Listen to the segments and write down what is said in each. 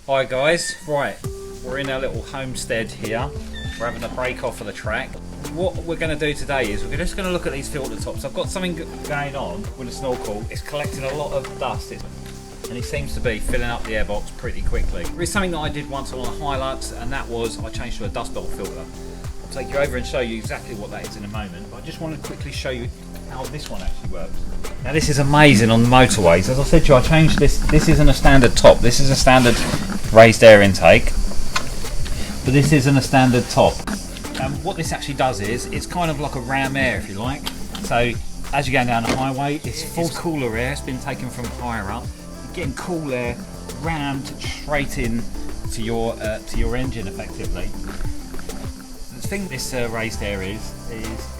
Hi guys, right, we're in our little homestead here. We're having a break off of the track. What we're going to do today is we're just going to look at these filter tops. I've got something going on with the snorkel. It's collecting a lot of dust and it seems to be filling up the airbox pretty quickly. There is something that I did once on a Hilux, and that was I changed to a dust belt filter. I'll take you over and show you exactly what that is in a moment, but I just want to quickly show you how this one actually works. Now this is amazing on the motorways. As I said to you, I changed this. This isn't a standard top. This is a standard raised air intake, but this isn't a standard top. What this actually does is, it's kind of like a ram air, if you like. So as you're going down the highway, it's full cooler air. It's been taken from higher up. You're getting cool air rammed straight in to your engine, effectively. The thing this raised air is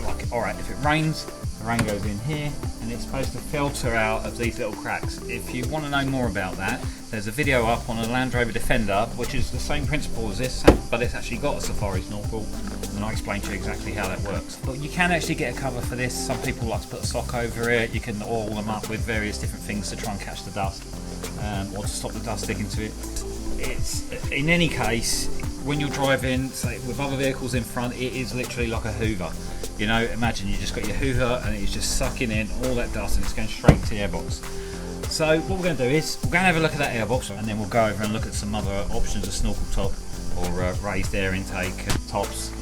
like, all right, if it rains, the rain goes in here, and it's supposed to filter out of these little cracks. If you want to know more about that, there's a video up on a Land Rover Defender, which is the same principle as this, but it's actually got a safari snorkel, and I'll explain to you exactly how that works. But you can actually get a cover for this. Some people like to put a sock over it. You can oil them up with various different things to try and catch the dust, or to stop the dust sticking to it. It's, in any case, when you're driving, say, with other vehicles in front, it is literally like a hoover. You know, imagine you just got your hoover and it's just sucking in all that dust and it's going straight to the airbox. So what we're going to do is we're going to have a look at that airbox, and then we'll go over and look at some other options of snorkel top or raised air intake tops.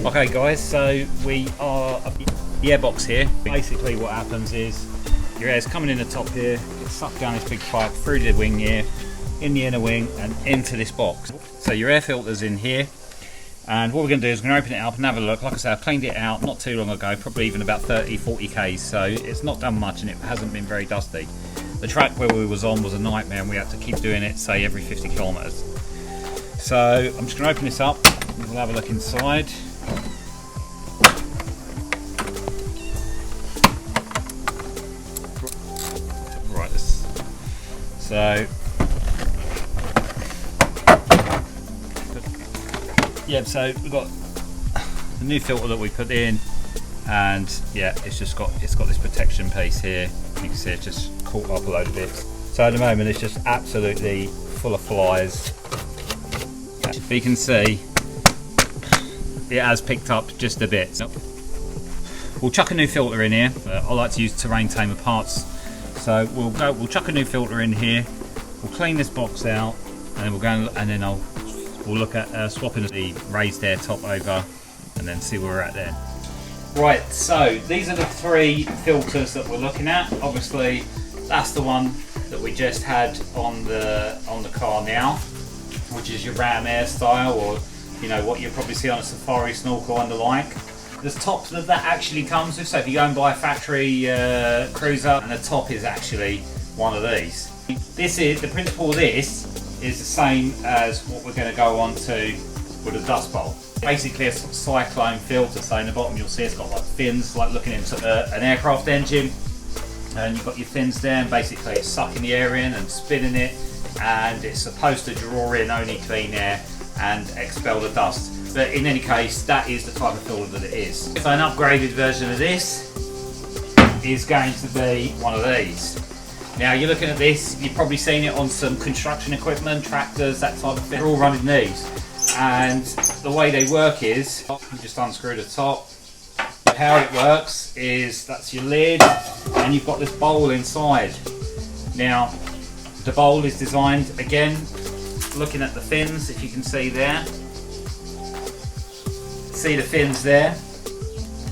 Okay guys, so we are at the airbox here. Basically what happens is your air's coming in the top here, it's sucked down this big pipe through the wing here, in the inner wing and into this box. So your air filter's in here, and what we're going to do is we're going to open it up and have a look. Like I said, I cleaned it out not too long ago, probably even about 30-40 k's, so it's not done much and it hasn't been very dusty. The track where we was on was a nightmare and we had to keep doing it, say, every 50 kilometres. So I'm just going to open this up and we'll have a look inside. So yeah, so we've got the new filter that we put in, and yeah, it's got this protection piece here. You can see it's just caught up a load of bits. So at the moment it's just absolutely full of flies. But you can see it has picked up just a bit. So we'll chuck a new filter in here. I like to use terrain tamer parts. So we'll chuck a new filter in here, we'll clean this box out, and then we'll go and then we'll look at swapping the raised air top over and then see where we're at there. Right, so these are the three filters that we're looking at. Obviously that's the one that we just had on the car now, which is your ram air style, or you know what you'll probably see on a safari snorkel and the like. The top that actually comes with, so if you go and buy a factory cruiser, and the top is actually one of these. This is, the principle of this is the same as what we're going to go on to with a dust bowl. Basically a cyclone filter, so in the bottom you'll see it's got like fins, like looking into an aircraft engine, and you've got your fins there, and basically it's sucking the air in and spinning it, and it's supposed to draw in only clean air and expel the dust. But in any case, that is the type of filter that it is. So an upgraded version of this is going to be one of these. Now you're looking at this, you've probably seen it on some construction equipment, tractors, that type of thing. They're all running these. And the way they work is, you just unscrew the top. How it works is, that's your lid, and you've got this bowl inside. Now, the bowl is designed, again, looking at the fins, if you can see there. See the fins there,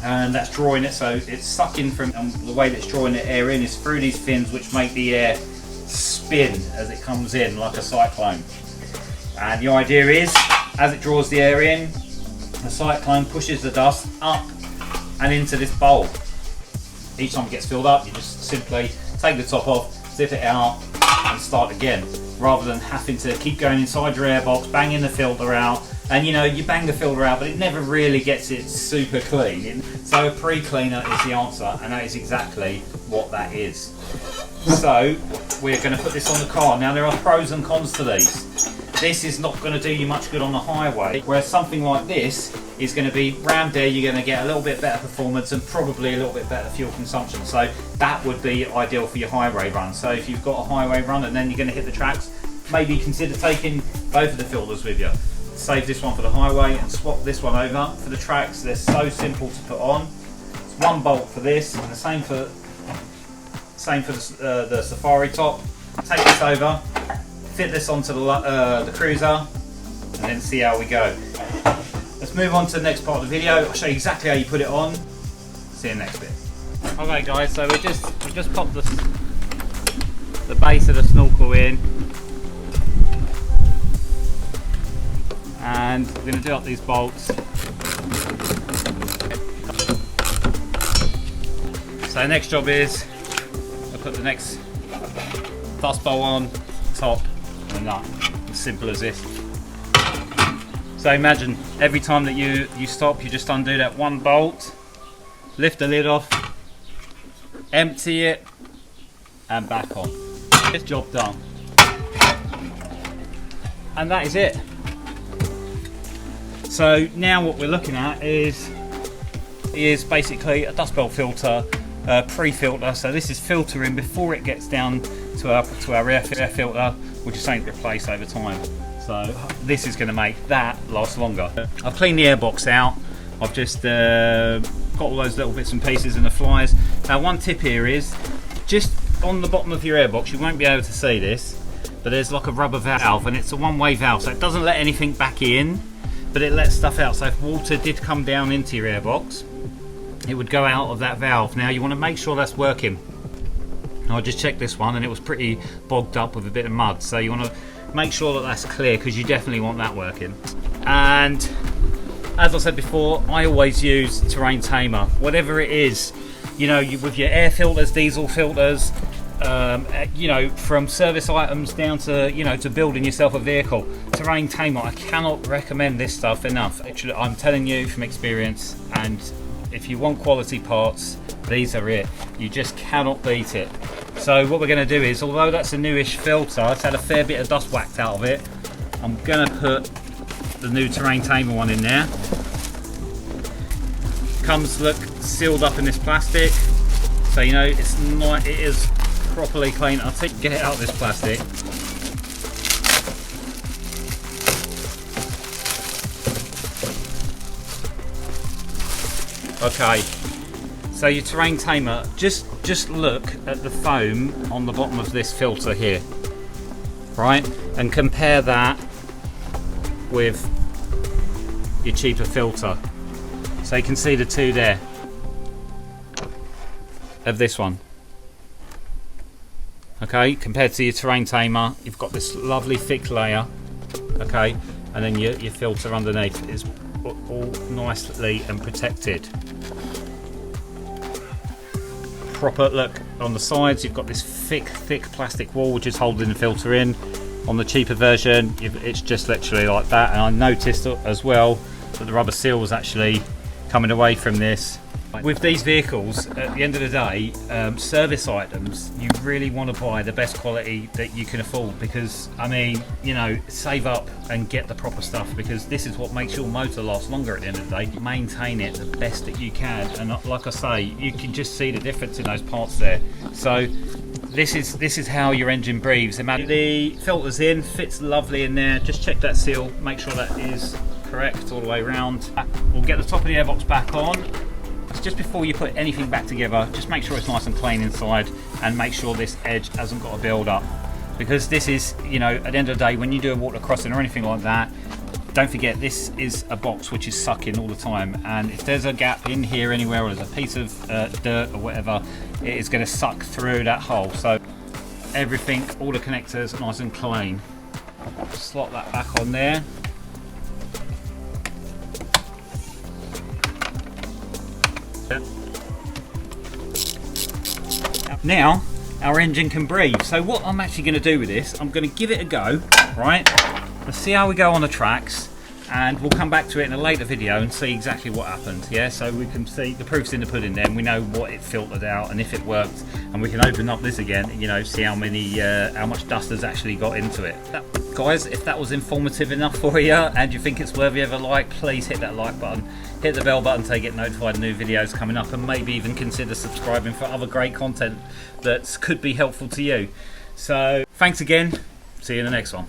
and that's drawing it, so it's sucking from, the way that it's drawing the air in is through these fins, which make the air spin as it comes in like a cyclone. And the idea is, as it draws the air in, the cyclone pushes the dust up and into this bowl. Each time it gets filled up, you just simply take the top off, zip it out and start again, rather than having to keep going inside your airbox, banging the filter out. And you know, you bang the filter out, but it never really gets it super clean. So a pre-cleaner is the answer, and that is exactly what that is. So we're going to put this on the car. Now there are pros and cons to these. this is not going to do you much good on the highway, whereas something like this is going to be rammed there. You're going to get a little bit better performance and probably a little bit better fuel consumption, so that would be ideal for your highway run. So if you've got a highway run and then you're going to hit the tracks, maybe consider taking both of the filters with you. Save this one for the highway and swap this one over for the tracks. They're so simple to put on. It's one bolt for this, and the same for the Safari top. Take this over, fit this onto the cruiser, and then see how we go. Let's move on to the next part of the video. I'll show you exactly how you put it on. See you next bit. Okay guys, so we just popped the base of the snorkel in, and we're going to do up these bolts. So the next job is I'll put the next dust bowl on top and that. As simple as this. So imagine every time that you stop, you just undo that one bolt, lift the lid off, empty it, and back on. This job done. And that is it. So now what we're looking at is basically a dust belt filter, pre-filter. So this is filtering before it gets down to our air filter, which is something to replace over time. So this is going to make that last longer. I've cleaned the airbox out. I've just got all those little bits and pieces and the flies. Now one tip here is, just on the bottom of your airbox, you won't be able to see this, but there's like a rubber valve, and it's a one-way valve, so it doesn't let anything back in, but it lets stuff out. So if water did come down into your airbox, it would go out of that valve. Now you want to make sure that's working. I just checked this one and it was pretty bogged up with a bit of mud, so you want to make sure that that's clear, because you definitely want that working. And as I said before, I always use terrain tamer, whatever it is, you know, with your air filters, diesel filters, you know, from service items down to, you know, to building yourself a vehicle. Terrain tamer, I cannot recommend this stuff enough. Actually, I'm telling you from experience, and if you want quality parts, these are it. You just cannot beat it. So what we're going to do is, although that's a newish filter, it's had a fair bit of dust whacked out of it, I'm going to put the new terrain tamer one in there. Comes, look, sealed up in this plastic, so you know it's not, it is properly clean. I'll get it out of this plastic. Okay, so your terrain tamer, just look at the foam on the bottom of this filter here, right, and compare that with your cheaper filter. So you can see the two there of this one. Okay, compared to your terrain tamer, you've got this lovely thick layer, okay, and then your filter underneath is all nicely and protected. Proper, look, on the sides you've got this thick plastic wall which is holding the filter in. On the cheaper version, it's just literally like that, and I noticed as well that the rubber seal was actually coming away from this. With these vehicles, at the end of the day, service items, you really want to buy the best quality that you can afford, because, I mean, you know, save up and get the proper stuff, because this is what makes your motor last longer at the end of the day. Maintain it the best that you can, and like I say, you can just see the difference in those parts there. So this is how your engine breathes. Imagine the filter's in, fits lovely in there. Just check that seal, make sure that is correct all the way around. We'll get the top of the airbox back on. Just before you put anything back together, just make sure it's nice and clean inside, and make sure this edge hasn't got a build up, because this is, you know, at the end of the day, when you do a water crossing or anything like that, don't forget this is a box which is sucking all the time, and if there's a gap in here anywhere, or there's a piece of dirt or whatever, it is going to suck through that hole. So everything, all the connectors, nice and clean. Slot that back on there. Now our engine can breathe. So what I'm actually going to do with this, I'm going to give it a go, right? Let's see how we go on the tracks, and we'll come back to it in a later video and see exactly what happened. Yeah, so we can see the proof's in the pudding then. We know what it filtered out and if it worked, and we can open up this again, you know, see how much dust has actually got into it. Guys, if that was informative enough for you and you think it's worthy of a like, please hit that like button, hit the bell button to get notified of new videos coming up, and maybe even consider subscribing for other great content that could be helpful to you. So thanks again, see you in the next one.